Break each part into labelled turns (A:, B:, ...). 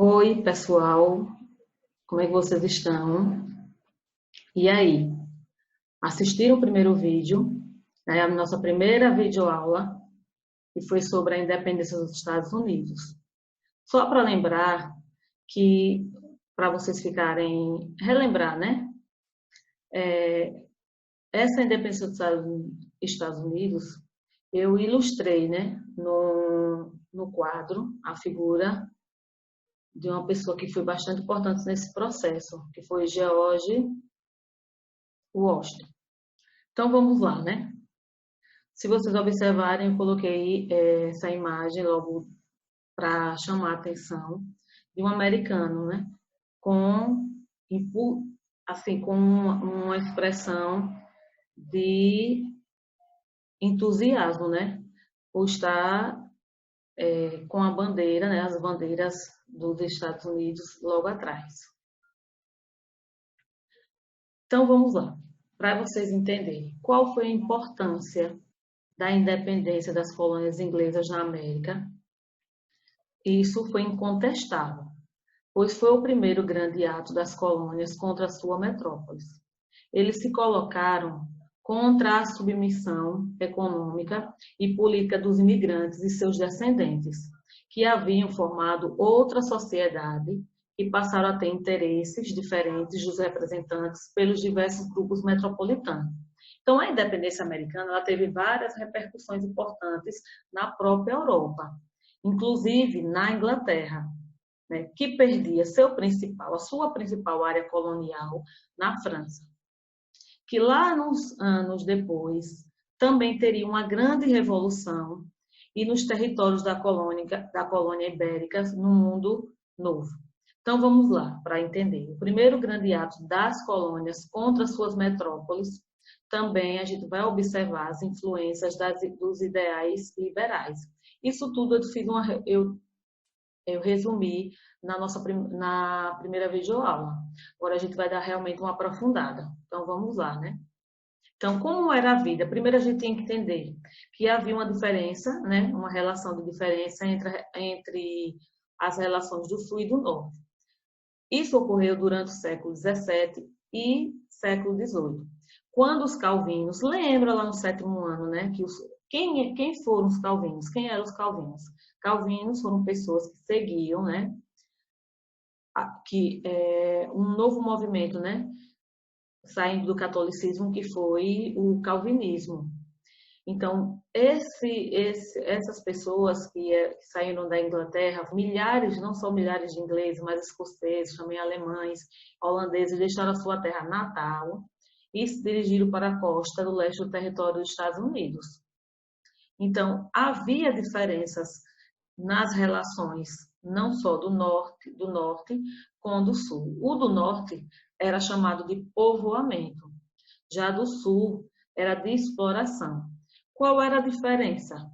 A: Oi, pessoal, como é que vocês estão? E aí, assistiram o primeiro vídeo, né, a nossa primeira videoaula, que foi sobre a independência dos Estados Unidos. Só para lembrar que, para vocês ficarem, relembrar, né? Essa independência dos Estados Unidos, eu ilustrei, né, no quadro, a figura de uma pessoa que foi bastante importante nesse processo, que foi George Washington. Então vamos lá, né? Se vocês observarem, eu coloquei essa imagem logo para chamar a atenção de um americano, né? Com, assim, com uma expressão de entusiasmo, né? Por estar com a bandeira, né? As bandeiras dos Estados Unidos logo atrás. Então vamos lá, para vocês entenderem qual foi a importância da independência das colônias inglesas na América. Isso foi incontestável, pois foi o primeiro grande ato das colônias contra a sua metrópole. Eles se colocaram contra a submissão econômica e política dos imigrantes e seus descendentes, que haviam formado outra sociedade e passaram a ter interesses diferentes dos representantes pelos diversos grupos metropolitanos. Então, a independência americana ela teve várias repercussões importantes na própria Europa, inclusive na Inglaterra, né, que perdia a sua principal área colonial na França, que lá nos anos depois também teria uma grande revolução e nos territórios da colônia ibérica no mundo novo. Então vamos lá para entender. O primeiro grande ato das colônias contra suas metrópoles, também a gente vai observar as influências dos ideais liberais. Isso tudo eu resumi na primeira videoaula. Agora a gente vai dar realmente uma aprofundada. Então vamos lá, né? Então, como era a vida? Primeiro a gente tem que entender que havia uma diferença, né? Uma relação de diferença entre as relações do Sul e do Norte. Isso ocorreu durante o século XVII e século XVIII. Quando os calvinos, lembra lá no sétimo ano, né? Quem foram os calvinos? Quem eram os calvinos? Calvinos foram pessoas que seguiam, né? Um novo movimento, né? Saindo do catolicismo, que foi o calvinismo. Então, essas pessoas que saíram da Inglaterra, milhares, não só milhares de ingleses, mas escoceses, também alemães, holandeses, deixaram a sua terra natal e se dirigiram para a costa do leste do território dos Estados Unidos. Então, havia diferenças nas relações, não só do norte com o do sul. O do norte era chamado de povoamento, já do sul era de exploração. Qual era a diferença?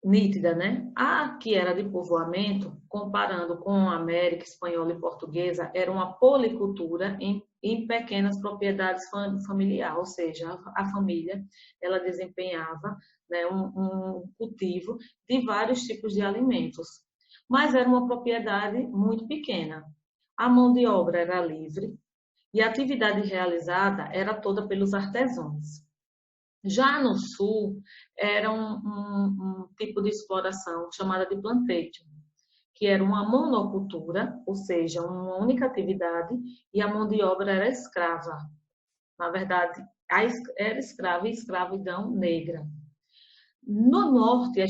A: Nítida, né? A que era de povoamento, comparando com a América espanhola e portuguesa, era uma policultura em pequenas propriedades familiares, ou seja, a família ela desempenhava, né, um cultivo de vários tipos de alimentos, mas era uma propriedade muito pequena. A mão de obra era livre e a atividade realizada era toda pelos artesãos. Já no sul, era um tipo de exploração chamada de plantation, que era uma monocultura, ou seja, uma única atividade, e a mão de obra era escrava. Na verdade, era escrava e escravidão negra. No norte,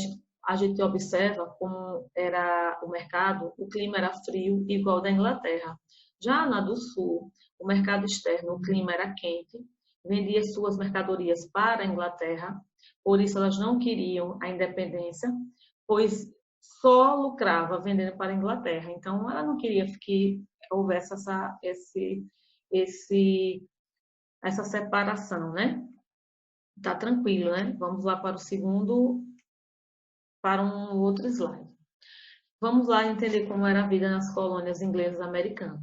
A: a gente observa como era o mercado, o clima era frio, igual da Inglaterra. Já na do sul, o mercado externo, o clima era quente, vendia suas mercadorias para a Inglaterra, por isso elas não queriam a independência, pois só lucrava vendendo para a Inglaterra. Então, ela não queria que houvesse essa separação, né? Tá tranquilo, né? Vamos lá para um outro slide. Vamos lá entender como era a vida nas colônias inglesas americanas.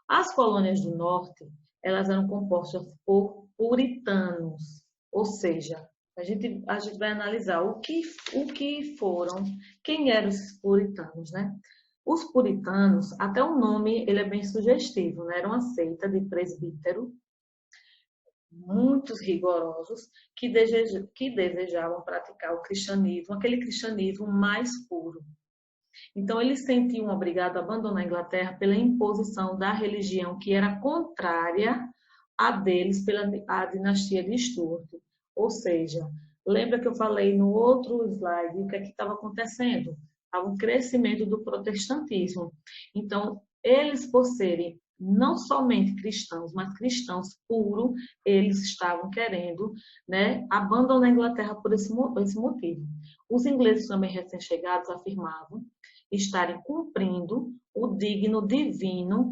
A: As colônias do norte, elas eram compostas por puritanos, ou seja, a gente vai analisar o que foram, quem eram esses puritanos, né? Os puritanos, até o nome ele é bem sugestivo, né? Era uma seita de presbítero, muitos rigorosos, que desejavam praticar o cristianismo, aquele cristianismo mais puro. Então, eles sentiam obrigados a abandonar a Inglaterra pela imposição da religião que era contrária a deles pela a dinastia de Stuart. Ou seja, lembra que eu falei no outro slide o que é que estava acontecendo? Estava um crescimento do protestantismo. Então, eles, por serem não somente cristãos, mas cristãos puros, eles estavam querendo, né, abandonar a Inglaterra por esse motivo. Os ingleses também recém-chegados afirmavam estarem cumprindo o digno divino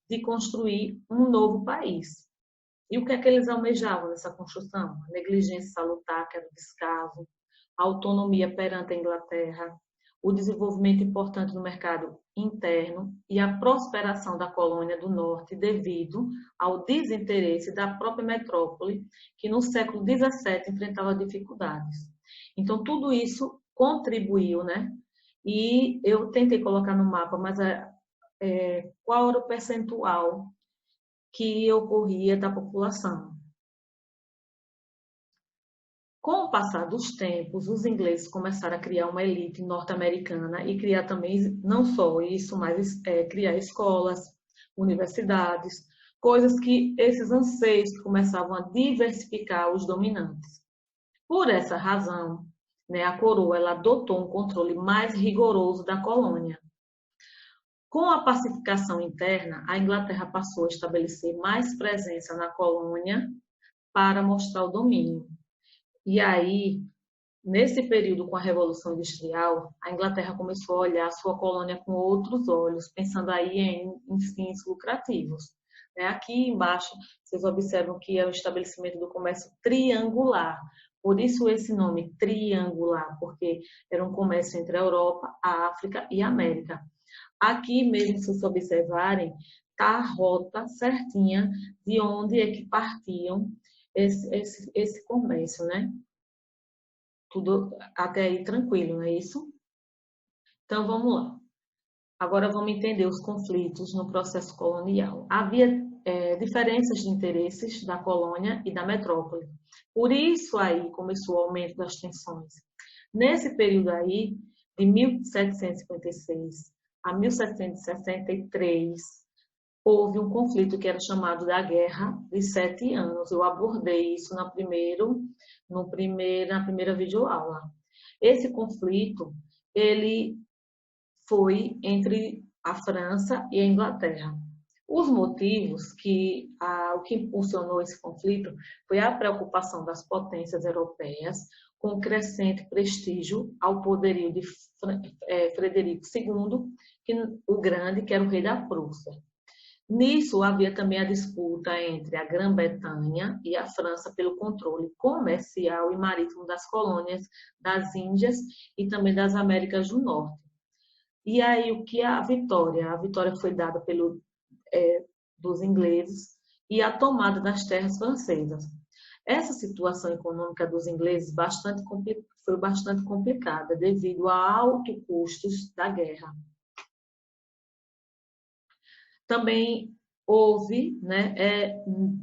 A: de construir um novo país. E o que é que eles almejavam nessa construção? A negligência salutar, que era o descaso, a autonomia perante a Inglaterra, o desenvolvimento importante do mercado interno e a prosperação da colônia do norte devido ao desinteresse da própria metrópole, que no século XVII enfrentava dificuldades. Então, tudo isso contribuiu, né? E eu tentei colocar no mapa, mas qual era o percentual que ocorria da população? Com o passar dos tempos, os ingleses começaram a criar uma elite norte-americana e criar também, não só isso, mas criar escolas, universidades, coisas que esses anseios começavam a diversificar os dominantes. Por essa razão, né, a coroa ela adotou um controle mais rigoroso da colônia. Com a pacificação interna, a Inglaterra passou a estabelecer mais presença na colônia para mostrar o domínio. E aí, nesse período com a Revolução Industrial, a Inglaterra começou a olhar a sua colônia com outros olhos, pensando aí em fins lucrativos. Aqui embaixo, vocês observam que é o estabelecimento do comércio triangular. Por isso esse nome triangular, porque era um comércio entre a Europa, a África e a América. Aqui mesmo, se vocês observarem, está a rota certinha de onde é que partiam esse comércio, né? Tudo até aí tranquilo, não é isso? Então, vamos lá. Agora vamos entender os conflitos no processo colonial. Havia diferenças de interesses da colônia e da metrópole. Por isso aí começou o aumento das tensões. Nesse período aí, de 1756 a 1763, houve um conflito que era chamado da Guerra de 7 Anos. Eu abordei isso na primeira videoaula. Esse conflito, ele foi entre a França e a Inglaterra. Os motivos o que impulsionou esse conflito foi a preocupação das potências europeias com o crescente prestígio ao poderio de Frederico II, o Grande, que era o rei da Prússia. Nisso, havia também a disputa entre a Grã-Bretanha e a França pelo controle comercial e marítimo das colônias das Índias e também das Américas do Norte. E aí, o que a vitória? A vitória foi dada dos ingleses e a tomada das terras francesas. Essa situação econômica dos ingleses foi bastante complicada devido a altos custos da guerra. Também houve,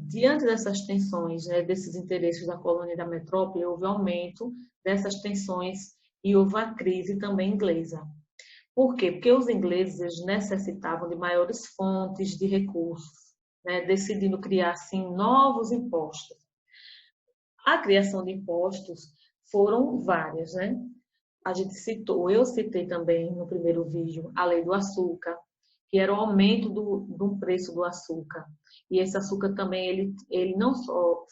A: diante dessas tensões, desses interesses da colônia e da metrópole, houve aumento dessas tensões e houve a crise também inglesa. Por quê? Porque os ingleses necessitavam de maiores fontes de recursos, decidindo criar, assim, novos impostos. A criação de impostos foram várias, A gente citou, eu citei também no primeiro vídeo, a lei do açúcar, que era o aumento do preço do açúcar. E esse açúcar também, ele não só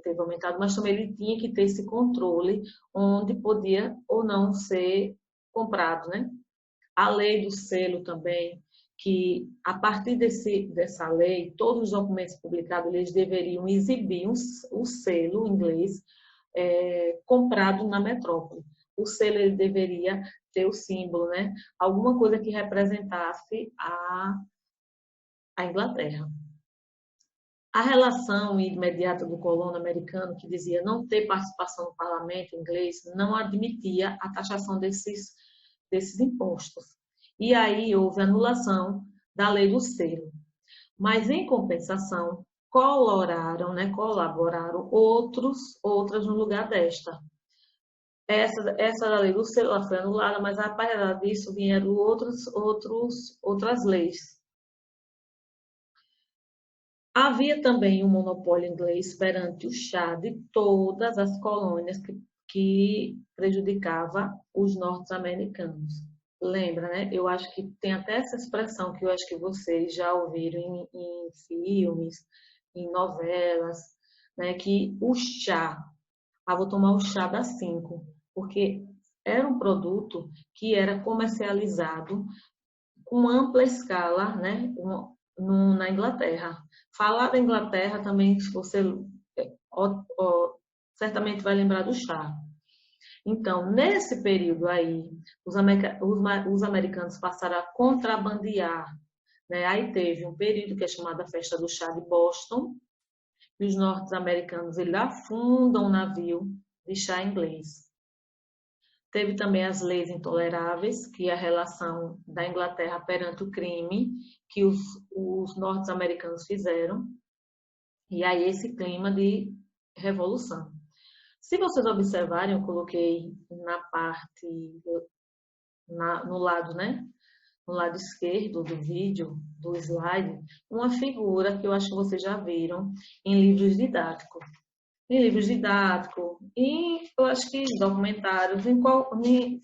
A: teve aumentado, mas também ele tinha que ter esse controle onde podia ou não ser comprado, A lei do selo também, que a partir dessa lei, todos os documentos publicados, eles deveriam exibir o selo inglês comprado na metrópole. O selo ele deveria ter o símbolo, Alguma coisa que representasse a Inglaterra. A relação imediata do colono americano, que dizia não ter participação no parlamento inglês, não admitia a taxação desses impostos. E aí houve anulação da lei do selo. Mas, em compensação, colaboraram outras no lugar desta. Essa da lei do selo ela foi anulada, mas a partir disso vieram outras leis. Havia também um monopólio inglês perante o chá de todas as colônias que prejudicava os norte-americanos. Lembra, né? Eu acho que tem até essa expressão que eu acho que vocês já ouviram em filmes, em novelas, né? Que o chá, vou tomar o chá das 5, porque era um produto que era comercializado com ampla escala, né? Na Inglaterra. Falar da Inglaterra também, se você certamente vai lembrar do chá. Então, nesse período aí, os americanos passaram a contrabandear, né? Aí teve um período que é chamado a Festa do Chá de Boston, e os norte-americanos eles afundam um navio de chá inglês. Teve também as leis intoleráveis, que é a relação da Inglaterra perante o crime que os norte-americanos fizeram, e aí esse clima de revolução. Se vocês observarem, eu coloquei na parte, no lado, né? No lado esquerdo do vídeo, do slide, uma figura que eu acho que vocês já viram em livros didáticos. Em livros didáticos, e eu acho que em documentários,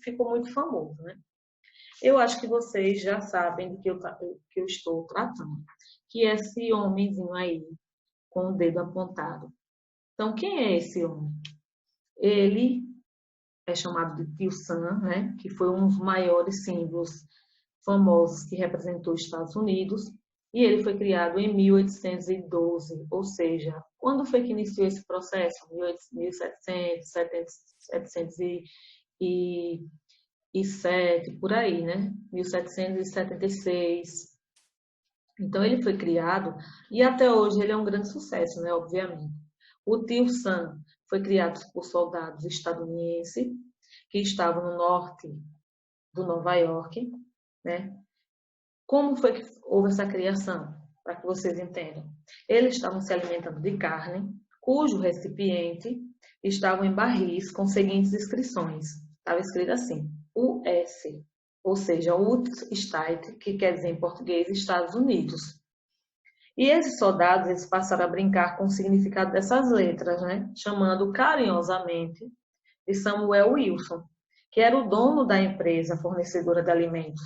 A: ficou muito famoso, né? Eu acho que vocês já sabem do que eu estou tratando, que é esse homenzinho aí, com o dedo apontado. Então, quem é esse homem? Ele é chamado de Tio Sam, né? Que foi um dos maiores símbolos famosos que representou os Estados Unidos, e ele foi criado em 1812, ou seja, quando foi que iniciou esse processo? 1700, 1707, por aí, né? 1776. Então, ele foi criado, e até hoje ele é um grande sucesso, né? Obviamente. O Tio Sam foi criado por soldados estadunidenses que estavam no norte do Nova York, né? Como foi que houve essa criação? Para que vocês entendam. Eles estavam se alimentando de carne, cujo recipiente estava em barris com seguintes inscrições. Estava escrito assim, US, ou seja, State, que quer dizer em português Estados Unidos. E esses soldados eles passaram a brincar com o significado dessas letras, né? Chamando carinhosamente de Samuel Wilson, que era o dono da empresa fornecedora de alimentos,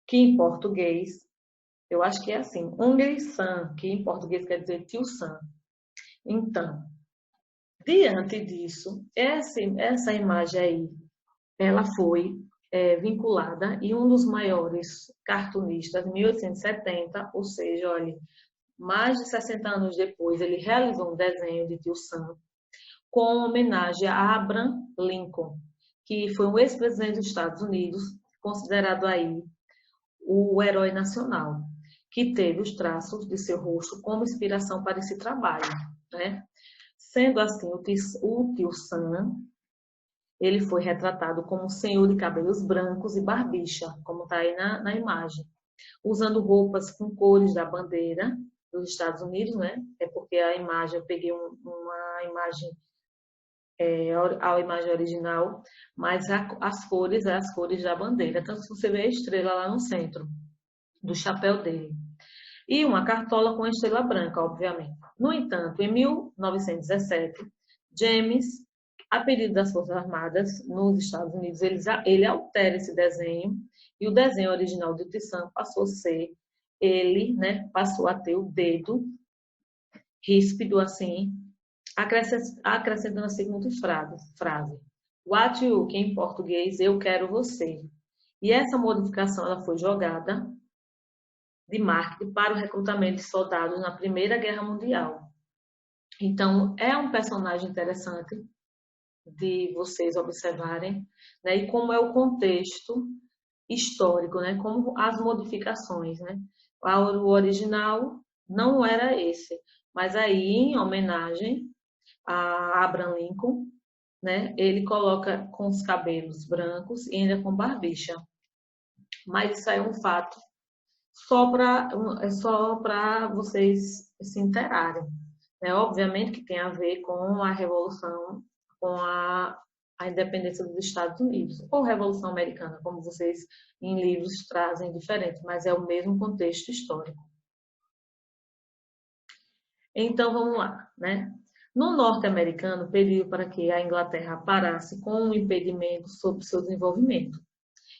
A: que em português, eu acho que é assim, Hungry Sam, que em português quer dizer tio Sam. Então, diante disso, essa imagem aí, ela foi vinculada e um dos maiores cartunistas, em 1870, ou seja, olha, mais de 60 anos depois, ele realizou um desenho de tio Sam com homenagem a Abraham Lincoln, que foi um ex-presidente dos Estados Unidos, considerado aí o herói nacional, que teve os traços de seu rosto como inspiração para esse trabalho, né? Sendo assim, o tio Sam, ele foi retratado como um senhor de cabelos brancos e barbicha, como está aí na imagem, usando roupas com cores da bandeira dos Estados Unidos, né? É porque a imagem, eu peguei uma imagem, a imagem original, mas as cores da bandeira. Então, se você vê a estrela lá no centro do chapéu dele. E uma cartola com a estrela branca, obviamente. No entanto, em 1917, James, a pedido das Forças Armadas nos Estados Unidos, ele altera esse desenho e o desenho original de Tissan passou a ser, né, passou a ter o dedo ríspido assim, acrescentando a seguinte frase: What you, que em português, eu quero você. E essa modificação ela foi jogada de marketing para o recrutamento de soldados na Primeira Guerra Mundial. Então, é um personagem interessante de vocês observarem, né? E como é o contexto histórico, né? Como as modificações, né? O original não era esse, mas aí, em homenagem a Abraham Lincoln, né? Ele coloca com os cabelos brancos e ainda com barbicha. Mas isso aí é um fato só para vocês se interarem. Obviamente que tem a ver com a Revolução, com a independência dos Estados Unidos, ou Revolução Americana, como vocês em livros trazem diferente, mas é o mesmo contexto histórico. Então, vamos lá, né? No norte-americano, pediu para que a Inglaterra parasse com um impedimento sobre seu desenvolvimento.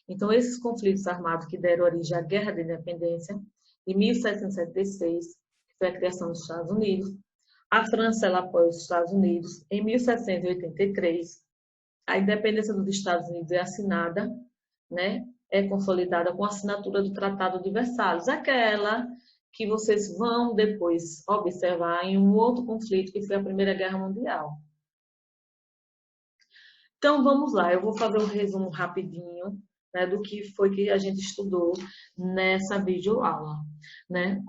A: Então, esses conflitos armados que deram origem à Guerra da Independência, em 1776, que foi a criação dos Estados Unidos, a França ela apoia os Estados Unidos. Em 1783, a independência dos Estados Unidos é assinada, né? É consolidada com a assinatura do Tratado de Versalhes, aquela que vocês vão depois observar em um outro conflito, que foi a Primeira Guerra Mundial. Então, vamos lá, eu vou fazer um resumo rapidinho, né, do que foi que a gente estudou nessa videoaula, né?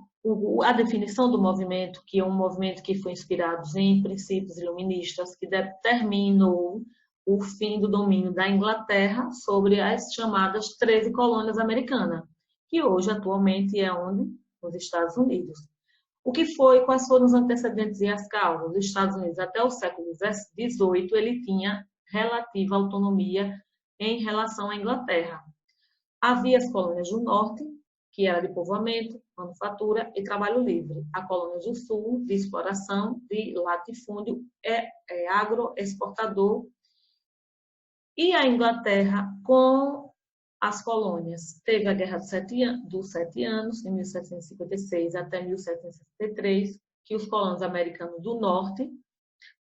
A: A definição do movimento, que é um movimento que foi inspirado em princípios iluministas, que determinou o fim do domínio da Inglaterra sobre as chamadas 13 colônias americanas, que hoje, atualmente, é onde? Nos Estados Unidos. Quais foram os antecedentes e as causas? Os Estados Unidos, até o século XVIII, ele tinha relativa autonomia em relação à Inglaterra. Havia as colônias do norte, que era de povoamento, manufatura e trabalho livre. A colônia do sul, de exploração, de latifúndio, agroexportador. E a Inglaterra, com as colônias, teve a Guerra dos Sete Anos, em 1756 até 1763, que os colonos americanos do norte,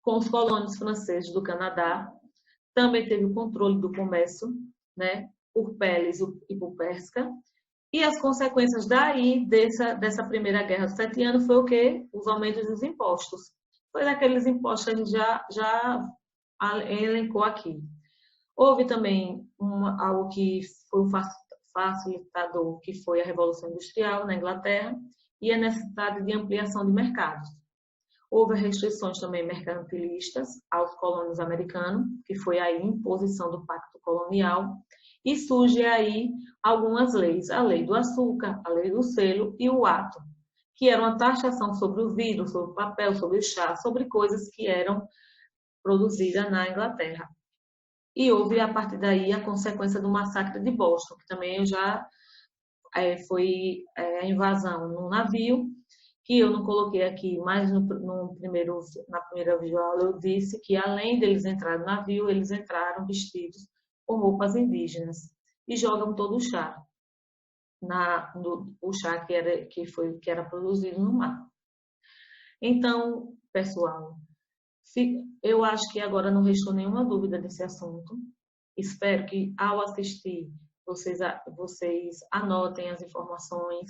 A: com os colonos franceses do Canadá, também teve o controle do comércio, né, por peles e por pesca. E as consequências daí, dessa primeira guerra dos 7 anos, foi o quê? Os aumentos dos impostos. Foi daqueles impostos que a gente já elencou aqui. Houve também algo que foi um facilitador, que foi a Revolução Industrial na Inglaterra, e a necessidade de ampliação de mercados. Houve restrições também mercantilistas aos colonos americanos, que foi a imposição do Pacto Colonial, e surge aí algumas leis, a lei do açúcar, a lei do selo e o ato, que era uma taxação sobre o vidro, sobre o papel, sobre o chá, sobre coisas que eram produzidas na Inglaterra. E houve, a partir daí, a consequência do massacre de Boston, que também foi a invasão no navio, que eu não coloquei aqui, mas na primeira videoaula eu disse que além deles entrarem no navio, eles entraram vestidos com roupas indígenas e jogam todo o chá, o chá que era produzido no mar. Então, pessoal, eu acho que agora não restou nenhuma dúvida desse assunto. Espero que ao assistir vocês anotem as informações,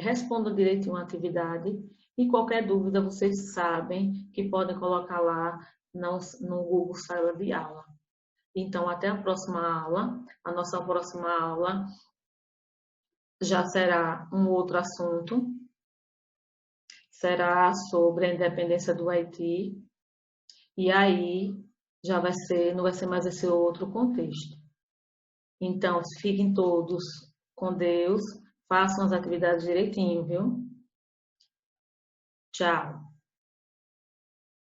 A: respondam direitinho a atividade e qualquer dúvida vocês sabem que podem colocar lá no Google Sala de Aula. Então, até a próxima aula. A nossa próxima aula já será um outro assunto. Será sobre a independência do Haiti. E aí não vai ser mais esse outro contexto. Então, fiquem todos com Deus. Façam as atividades direitinho, viu? Tchau.